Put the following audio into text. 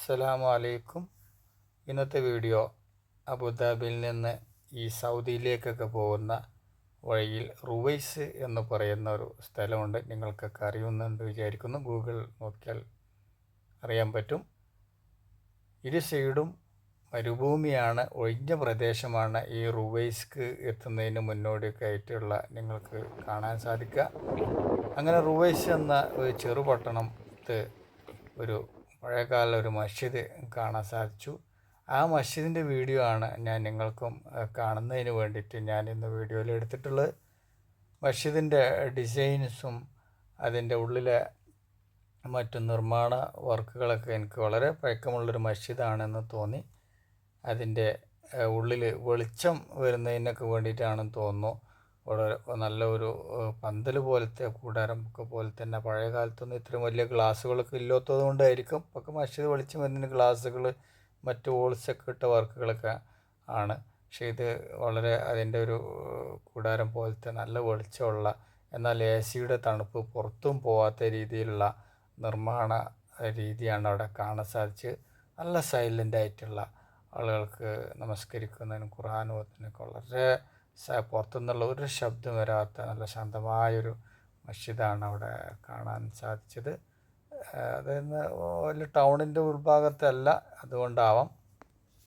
അസ്സലാമു അലൈക്കും. ഇന്നത്തെ വീഡിയോ അബുദാബിയിൽ നിന്ന് ഈ സൗദിയിലേക്കൊക്കെ പോകുന്ന വഴിയിൽ റുവൈസ് എന്ന് പറയുന്ന ഒരു സ്ഥലമുണ്ട്. നിങ്ങൾക്കൊക്കെ അറിയുന്നുണ്ട് വിചാരിക്കുന്നു. ഗൂഗിൾ നോക്കിയാൽ അറിയാൻ പറ്റും. ഇരു സൈഡും മരുഭൂമിയാണ്, ഒഴിഞ്ഞ പ്രദേശമാണ്. ഈ റുവൈസ്ക്ക് എത്തുന്നതിന് മുന്നോടിയൊക്കെ ആയിട്ടുള്ള നിങ്ങൾക്ക് കാണാൻ സാധിക്കുക. അങ്ങനെ റുവൈസ് എന്ന ഒരു ചെറുപട്ടണത്ത് ഒരു പഴയകാല ഒരു മസ്ജിദ് കാണാൻ സാധിച്ചു. ആ മസ്ജിദിൻ്റെ വീഡിയോ ആണ് ഞാൻ നിങ്ങൾക്കും കാണുന്നതിന് വേണ്ടിയിട്ട് ഞാൻ ഇന്ന് വീഡിയോയിൽ എടുത്തിട്ടുള്ളത്. മസ്ജിദിൻ്റെ ഡിസൈൻസും അതിൻ്റെ ഉള്ളിലെ മറ്റു നിർമ്മാണ വർക്കുകളൊക്കെ എനിക്ക് വളരെ പഴക്കമുള്ളൊരു മസ്ജിദാണെന്ന് തോന്നി. അതിൻ്റെ ഉള്ളിൽ വെളിച്ചം വരുന്നതിനൊക്കെ വേണ്ടിയിട്ടാണെന്ന് തോന്നുന്നു. വളരെ നല്ല ഒരു പന്തൽ പോലത്തെ കൂടാരം ഒക്കെ പോലെ തന്നെ. പഴയ കാലത്തൊന്നും ഇത്രയും വലിയ ഗ്ലാസ്സുകളൊക്കെ ഇല്ലാത്തത് കൊണ്ടായിരിക്കും ഒക്കെ മസ്ജിദ് വെളിച്ചം വരുന്നതിന് ഗ്ലാസ്സുകൾ മറ്റ് ഹോൾസൊക്കെ ഇട്ട വർക്കുകളൊക്കെ ആണ്. പക്ഷേ ഇത് വളരെ അതിൻ്റെ ഒരു കൂടാരം പോലത്തെ നല്ല വെളിച്ചമുള്ള, എന്നാൽ എ സിയുടെ തണുപ്പ് പുറത്തും പോകാത്ത രീതിയിലുള്ള നിർമ്മാണ രീതിയാണ് അവിടെ കാണാൻ സാധിച്ചത്. നല്ല സൈലൻ്റായിട്ടുള്ള ആളുകൾക്ക് നമസ്കരിക്കുന്നതിനും ഖുർആൻ ഓതുന്നതിനൊക്കെ വളരെ പുറത്തുനിന്നുള്ള ഒരു ശബ്ദം വരാത്ത നല്ല ശാന്തമായൊരു മസ്ജിദാണ് അവിടെ കാണാൻ സാധിച്ചത്. അതായത് വലിയ ടൗണിൻ്റെ ഉൾഭാഗത്തല്ല, അതുകൊണ്ടാവാം.